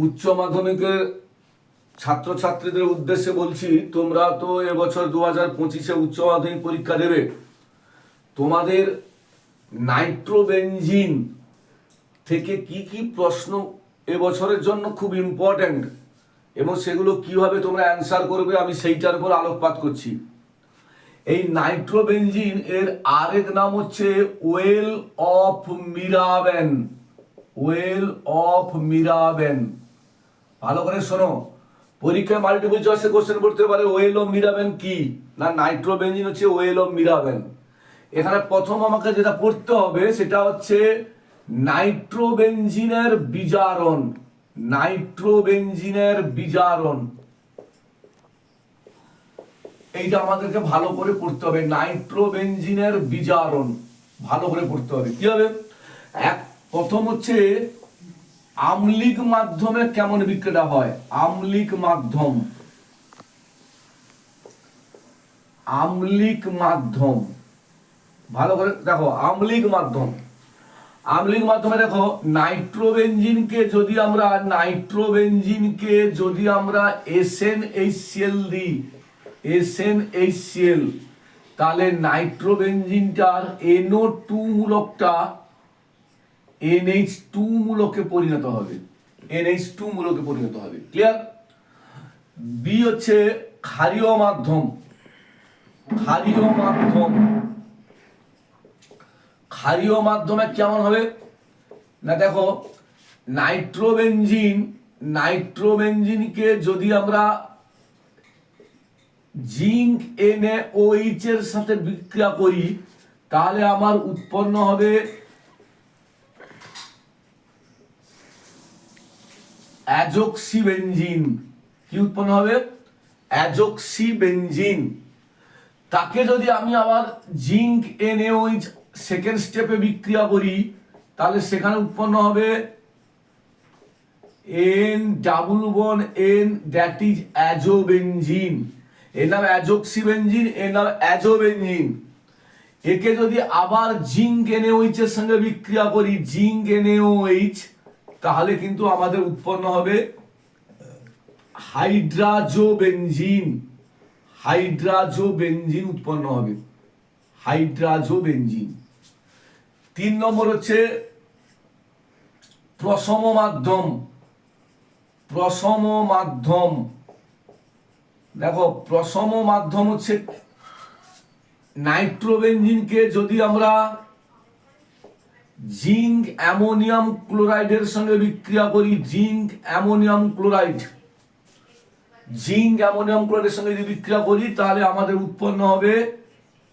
উচ্চ মাধ্যমিকের ছাত্রছাত্রীদের উদ্দেশ্যে বলছি, তোমরা তো এবছর 2025-এ উচ্চ মাধ্যমিক পরীক্ষা দেবে। তোমাদের নাইট্রোবেনজিন থেকে কি কি প্রশ্ন এবছরের জন্য খুব ইম্পর্ট্যান্ট এবং সেগুলো কিভাবে তোমরা অ্যান্সার করবে আমি সেইটার উপর আলোকপাত করছি। এই নাইট্রোবেনজিন এর আরেক নাম হচ্ছে ওয়েল অফ মিরাবেন। ওয়েল অফ মিরাবেন, ভালো করে শোনো। পরীক্ষায় মাল্টিপল চয়েসে কোশ্চেন করতে পারে ওয়েল অফ মিরাবেন কি না, নাইট্রোবেনজিন হচ্ছে ওয়েল অফ মিরাবেন। এখানে প্রথম আমাকে যেটা পড়তে হবে সেটা হচ্ছে নাইট্রোবেনজিনের বিজারণ। নাইট্রোবেনজিনের বিজারণ, এইটা আমাদেরকে ভালো করে পড়তে হবে। নাইট্রোবেনজিনের বিজারণ ভালো করে পড়তে হবে। কি হবে? প্রথম হচ্ছে আম্লিক মাধ্যমে কেমন বিক্রিয়া হয়। আম্লিক মাধ্যম, আম্লিক মাধ্যম ভালো করে দেখো। আম্লিক মাধ্যম, আম্লিক মাধ্যমে দেখো নাইট্রোবেনজিনকে যদি আমরা SnHCl দিই, SnHCl, তাহলে নাইট্রোবেনজিনটার NO2 মূলকটা NH2 মূলকে পরিণত হবে। NH2 মূলকে পরিণত হবে। ক্লিয়ার? বি হচ্ছে ক্ষারীয় মাধ্যম। ক্ষারীয় মাধ্যম, ক্ষারীয় মাধ্যমে কেমন হবে না, দেখো নাইট্রোবেনজিনকে যদি আমরা জিঙ্ক NaOH এর সাথে বিক্রিয়া করি তাহলে আমার উৎপন্ন হবে অ্যাজোক্সিবেনজিন। কি উৎপন্ন হবে? অ্যাজোক্সিবেনজিন। তাকে যদি আমি আবার জিঙ্ক NaOH সেকেন্ড স্টেপে বিক্রিয়া করি তাহলে সেখানে উৎপন্ন হবে N double bond N, that is azobenzene. এর নাম অ্যাজোক্সিবেনজিন, এর নাম অ্যাজোবেনজিন। একে যদি আবার জিঙ্ক NaOH এর সঙ্গে বিক্রিয়া করি, জিঙ্ক NaOH, তাহলে কিন্তু আমাদের উৎপন্ন হবে হাইড্রাজোবেনজিন। হাইড্রাজোবেনজিন উৎপন্ন হবে, হাইড্রাজোবেনজিন। 3 নম্বর হচ্ছে প্রশম মাধ্যম। প্রশম মাধ্যম, দেখো প্রশম মাধ্যম হচ্ছে নাইট্রোবেনজিনকে যদি আমরা জিঙ্ক অ্যামোনিয়াম ক্লোরাইডের সঙ্গে বিক্রিয়া করি, zinc ammonium chloride, zinc ammonium ক্লোরাইডের সঙ্গে যদি বিক্রিয়া করি তাহলে আমাদের উৎপন্ন হবে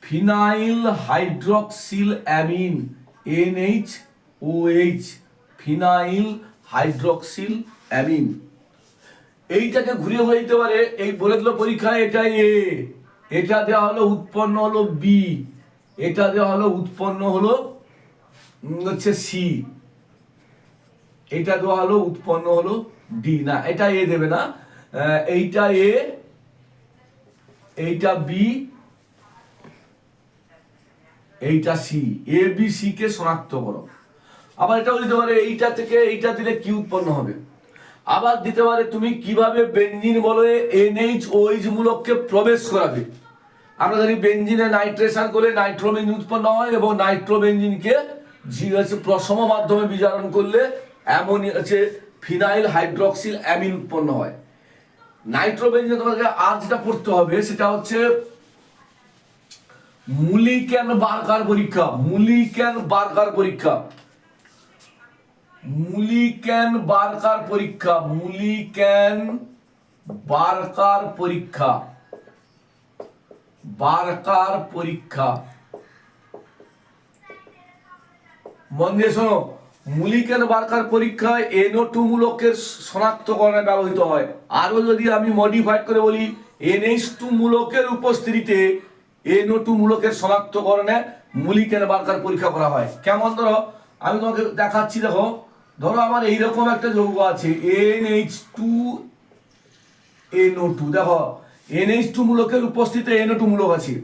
phenyl hydroxyl amine, NaOH, phenyl hydroxyl amine. এইটাকে ঘুরিয়ে হয়ে যেতে পারে, এই বলে দিল পরীক্ষায় এটা A, এটা দেওয়া হলো উৎপন্ন হলো B, এটা দেওয়া হলো উৎপন্ন হলো হচ্ছে C, এটা দেওয়া হলো উৎপন্ন হলো D। না, এটা A দেবে না, এইটা A, এইটা B, এইটা C। A B C কে শনাক্ত করো। আবার এটাও দিতে পারে এইটা থেকে এইটা দিলে কি উৎপন্ন হবে। আবার দিতে পারে তুমি কিভাবে বেনজিন বলে NaOH মূলককে প্রবেশ করাবে। আমরা জানি বেনজিনে নাইট্রেশন করলে নাইট্রোবেনজিন উৎপন্ন হয় এবং নাইট্রোবেনজিনকে প্রশম মাধ্যমে বিজারণ করলে অ্যামোনিয়া হচ্ছে ফিনাইল হাইড্রক্সিল অ্যামিন উৎপন্ন হয়। নাইট্রোবেনজিন তোমাকে আর যেটা পড়তে হবে সেটা হচ্ছে মুলিক্যান বার্কার পরীক্ষা। মুলিক্যান বার্কার পরীক্ষা, মুলিক্যান বার্কার পরীক্ষা, মুলিক্যান বার্কার পরীক্ষা, বার্কার পরীক্ষা। মন দিয়ে শোনো, মুলিক্যান বার্কার পরীক্ষায় NO2 মূলকের শনাক্তকরণে ব্যবহৃত হয়। আরো যদি আমি মডিফাইড করে বলি NH2 মূলকের উপস্থিতিতে NO2 মূলকের শনাক্তকরণে মুলিক্যান বার্কার পরীক্ষা করা হয়। কেমন? ধরো আমি তোমাকে দেখাচ্ছি, দেখো ধরো আমার এইরকম একটা যৌগ আছে NH2NO2, দেখো NH2 মূলকের উপস্থিতিতে NO2 মূলক আছে।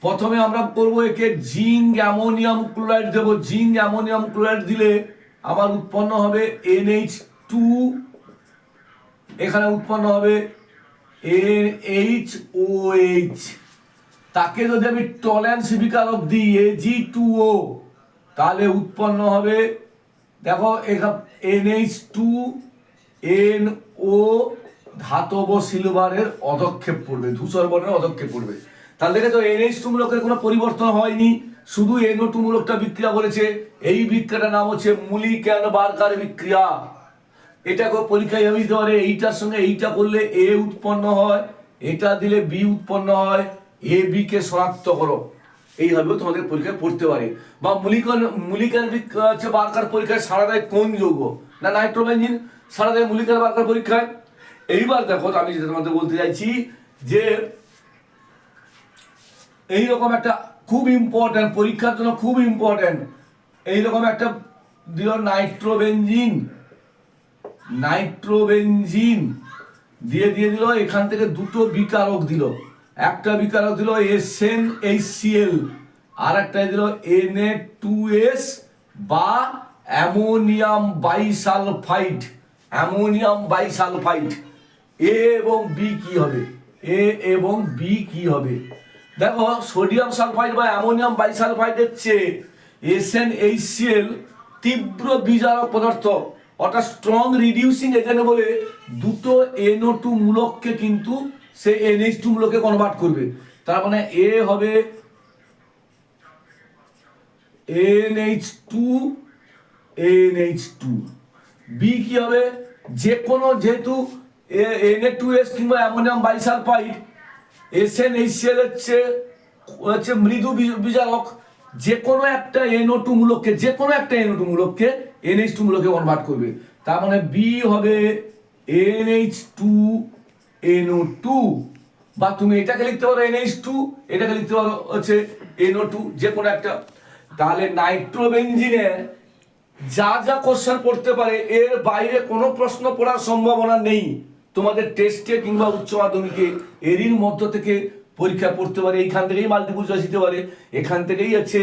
প্রথমে আমরা করব একে জিঙ্ক অ্যামোনিয়াম ক্লোরাইড দেব। জিঙ্ক অ্যামোনিয়াম ক্লোরাইড দিলে আমার উৎপন্ন হবে NH2 এখানে উৎপন্ন হবে NH OH। তাকে যদি আমি টলেন্স বিকারক দিই Ag2O, তাহলে উৎপন্ন হবে, দেখো এখানে NH2NO, ধাতব সিলভারের অধক্ষেপ পড়বে, ধূসর বর্ণের অধক্ষেপ পড়বে। তাহলে দেখেছো NH2 মূলকের কোনো পরিবর্তন হয়নি, শুধু NO2 মূলকটা বিক্রিয়া করেছে। এই বিক্রিয়াটার নাম হচ্ছে মুলিক্যান-বার্কার বিক্রিয়া। এটাকে পরীক্ষায় আমি দিতে পারে, এইটার সঙ্গে এইটা করলে A উৎপন্ন হয়, এটা দিলে B উৎপন্ন হয়, AB কে শনাক্ত করো, এইভাবেও তোমাদের পরীক্ষায় পড়তে পারে। বা মুলিক্যান হচ্ছে বার্কার পরীক্ষায় সারা দেয় কোন যৌগ? না নাইট্রোবেনজিন সারা দেয় মুলিক্যান বার্কার পরীক্ষায়। এইবার দেখো আমি যেটা তোমাদের বলতে চাইছি যে এইরকম একটা খুব ইম্পর্টেন্ট, পরীক্ষার জন্য খুব ইম্পর্টেন্ট, এইরকম একটা দিল নাইট্রোবেনজিন দিয়ে দিল, এখান থেকে দুটো বিকারক দিল, একটা বিকারক দিল SnHCl, আর একটা দিল Na2S বা অ্যামোনিয়াম বাইসালফাইড। এ এবং বি কি হবে? এ এবং বি কি হবে? দেখো সোডিয়াম সালফাইড বা অ্যামোনিয়াম বাইসালফাইডের চেয়ে SnHCl তীব্র বিজারক পদার্থ, অর্থাৎ স্ট্রং রিডিউসিং এজেন্ট বলে দুটো NO2 মূলককে কিন্তু সে NH2 মূলকে কনভার্ট করবে। তার মানে এ হবে NH2, বি কি হবে? যে কোনো, যেহেতু Na2S কিংবা অ্যামোনিয়াম বাইসালফাইড SnHCl হচ্ছে মৃদু বিজারক, যে কোনো একটা NO2 মূলককে NH2 মূলকে কনভার্ট করবে। তার মানে বি হবে NH2NO2, বা তুমি এটাকে লিখতে পারো NH2, এটাকে লিখতে পারো হচ্ছে NO2, যে কোনো একটা। তাহলে নাইট্রোবেনজিনে যা যা কোশ্চেন পড়তে পারে এর বাইরে কোনো প্রশ্ন পড়ার সম্ভাবনা নেই তোমাদের টেস্টে কিংবা উচ্চ মাধ্যমিকে। এরই মধ্য থেকে পরীক্ষা পড়তে পারে, এইখান থেকেই মাল্টিপল চয়েস দিতে পারে, এখান থেকেই হচ্ছে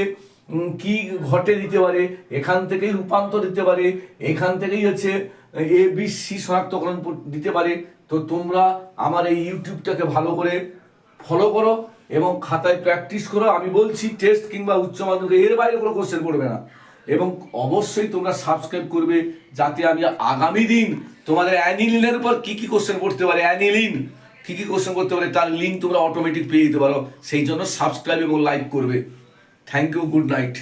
কি ঘটে দিতে পারে, এখান থেকেই রূপান্তর দিতে পারে, এখান থেকেই হচ্ছে ABC শনাক্তকরণ দিতে পারে। তো তোমরা আমার এই ইউটিউবটাকে ভালো করে ফলো করো এবং খাতায় প্র্যাকটিস করো। আমি বলছি টেস্ট কিংবা উচ্চ মাধ্যমিকে এর বাইরে কোনো কোশ্চেন করবে না, এবং অবশ্যই তোমরা সাবস্ক্রাইব করবে, যাতে আমি আগামী দিন তোমাদের অ্যানিলিনের উপর কি কি কোশ্চেন করতে পারে, অ্যানিলিন কি কি কোশ্চেন করতে পারে তার লিঙ্ক তোমরা অটোমেটিক পেয়ে যেতে পারো। সেই জন্য সাবস্ক্রাইব এবং লাইক করবে। Thank you, good night.